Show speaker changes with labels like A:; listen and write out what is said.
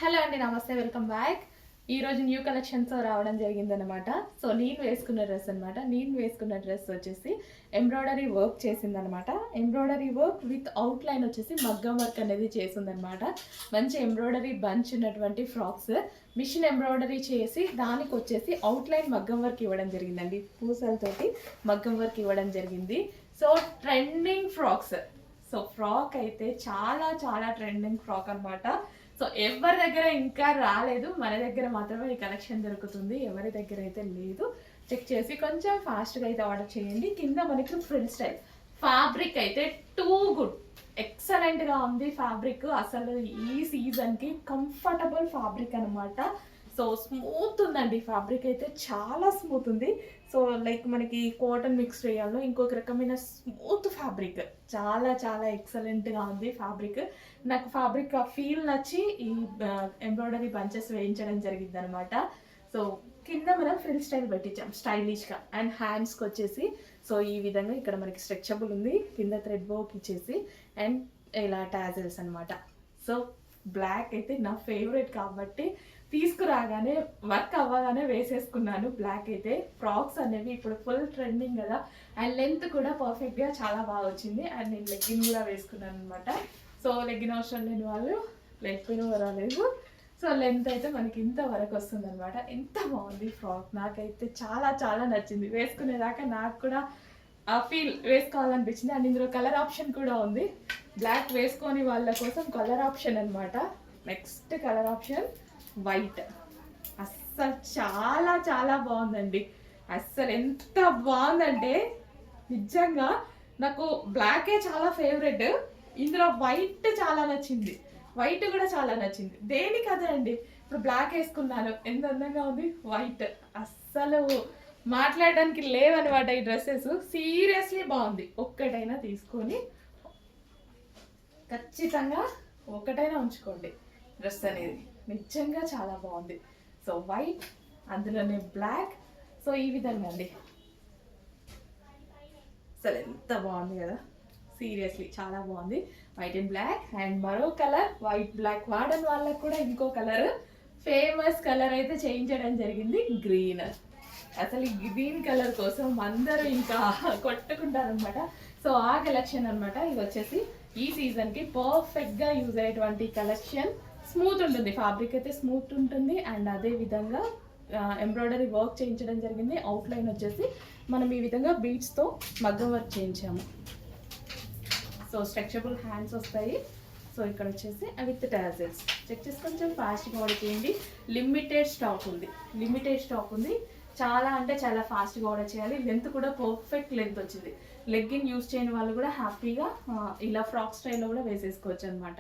A: Hello అండి, నమస్తే, welcome back. ఈరోజు న్యూ కలెక్షన్తో రావడం జరిగిందనమాట. సో నేను వేసుకున్న డ్రెస్ వచ్చేసి ఎంబ్రాయిడరీ వర్క్ చేసిందనమాట. ఎంబ్రాయిడరీ వర్క్ విత్ అవుట్లైన్ వచ్చేసి మగ్గం వర్క్ అనేది చేసిందనమాట. మంచి ఎంబ్రాయిడరీ బంచ్ ఉన్నటువంటి ఫ్రాక్స్ మిషన్ ఎంబ్రాయిడరీ చేసి దానికి వచ్చేసి అవుట్లైన్ మగ్గం వర్క్ ఇవ్వడం జరిగిందండి. పూసలతోటి మగ్గం వర్క్ ఇవ్వడం జరిగింది. So trending frocks. So frock అయితే చాలా చాలా ట్రెండింగ్ ఫ్రాక్ అనమాట. సో ఎవరి దగ్గర ఇంకా రాలేదు, మన దగ్గర మాత్రమే ఈ కలెక్షన్ దొరుకుతుంది. ఎవరి దగ్గర అయితే లేదు చెక్ చేసి కొంచెం ఫాస్ట్గా అయితే ఆర్డర్ చేయండి. కింద మనకి ఫ్రిల్ స్టైల్ ఫ్యాబ్రిక్ అయితే టూ గుడ్, ఎక్సలెంట్గా ఉంది ఫ్యాబ్రిక్. అసలు ఈ సీజన్కి కంఫర్టబుల్ ఫ్యాబ్రిక్ అనమాట. సో స్మూత్ ఉందండి ఫ్యాబ్రిక్ అయితే, చాలా స్మూత్ ఉంది. సో లైక్ మనకి కాటన్ మిక్స్ చేయాలో ఇంకొక రకమైన స్మూత్ ఫ్యాబ్రిక్, చాలా చాలా ఎక్సలెంట్గా ఉంది ఫ్యాబ్రిక్. నాకు ఫ్యాబ్రిక్ ఫీల్ నచ్చి ఈ ఎంబ్రాయిడరీ బంచెస్ వేయించడం జరిగింది అనమాట. సో కింద మనం ఫ్రిల్ స్టైల్ పెట్టించాం స్టైలిష్గా. అండ్ హ్యాండ్స్కి వచ్చేసి సో ఈ విధంగా ఇక్కడ మనకి స్ట్రెచబుల్ ఉంది, కింద థ్రెడ్ వర్క్ ఇచ్చేసి అండ్ ఇలా టాజల్స్ అనమాట. సో బ్లాక్ అయితే నా ఫేవరెట్ కాబట్టి తీసుకురాగానే వర్క్ అవ్వగానే వేసేసుకున్నాను. బ్లాక్ అయితే ఫ్రాక్స్ అనేవి ఇప్పుడు ఫుల్ ట్రెండింగ్ కదా, అండ్ లెంత్ కూడా పర్ఫెక్ట్గా చాలా బాగా వచ్చింది. అండ్ నేను లెగ్గిన్ కూడా వేసుకున్నాను అనమాట. సో లెగ్గిన్ అవసరం లేని వాళ్ళు లేకపోయినా పర్వాలేదు. సో లెంత్ అయితే మనకి ఇంత వరకు వస్తుంది అనమాట. ఎంత బాగుంది ఫ్రాక్, నాకైతే చాలా చాలా నచ్చింది. వేసుకునేదాకా నాకు కూడా ఆ ఫీల్ వేసుకోవాలనిపించింది. అండ్ ఇందులో కలర్ ఆప్షన్ కూడా ఉంది. బ్లాక్ వేసుకొని వాళ్ళ కోసం కలర్ ఆప్షన్ అనమాట. Next colour option white. అస్సలు చాలా చాలా బాగుందండి. అస్సలు ఎంత బాగుందంటే నిజంగా నాకు బ్లాకే చాలా ఫేవరెట్, ఇందులో వైట్ చాలా నచ్చింది. వైట్ కూడా చాలా నచ్చింది. దేనికి అదే అండి, ఇప్పుడు బ్లాక్ వేసుకున్నాను, ఎంత అందంగా ఉంది వైట్. అస్సలు మాట్లాడడానికి లేవన్నమాట ఈ డ్రెస్సెస్. సీరియస్లీ బాగుంది. ఒక్కటైనా తీసుకొని ఖచ్చితంగా ఒకటైనా ఉంచుకోండి డ్రెస్ అనేది, నిజంగా చాలా బాగుంది. సో వైట్, అందులోనే బ్లాక్. సో ఈ విధంగా అండి, అసలు ఎంత బాగుంది కదా, సీరియస్లీ చాలా బాగుంది. White and black. అండ్ మరో కలర్ వైట్ బ్లాక్ వాడని వాళ్ళకు కూడా ఇంకో కలర్, ఫేమస్ కలర్ అయితే చేయించడం జరిగింది, గ్రీన్. అసలు ఈ గ్రీన్ కలర్ కోసం అందరూ ఇంకా కొట్టుకుంటారనమాట. సో ఆ కలెక్షన్ అనమాట. ఇది వచ్చేసి ఈ సీజన్కి పర్ఫెక్ట్గా యూజ్ అయ్యేటువంటి కలెక్షన్. స్మూత్ ఉంటుంది ఫ్యాబ్రిక్ అయితే, స్మూత్ ఉంటుంది. అండ్ అదే విధంగా ఎంబ్రాయిడరీ వర్క్ చేయించడం జరిగింది. అవుట్లైన్ వచ్చేసి మనం ఈ విధంగా బీడ్స్తో మగ్గం వర్క్ చేయించాము. సో స్ట్రెచబుల్ హ్యాండ్స్ వస్తాయి. సో ఇక్కడ వచ్చేసి విత్ టాజల్స్. చెక్ చేసి కొంచెం ఫాస్ట్గా ఆర్డర్ చేయండి. లిమిటెడ్ స్టాక్ ఉంది. చాలా అంటే చాలా ఫాస్ట్గా ఆర్డర్ చేయాలి. లెంత్ కూడా పర్ఫెక్ట్ లెంత్ వచ్చింది. లెగ్గిన్ యూస్ చేయని వాళ్ళు కూడా హ్యాపీగా ఇలా ఫ్రాక్ స్టైల్లో కూడా వేసేసుకోవచ్చు అనమాట.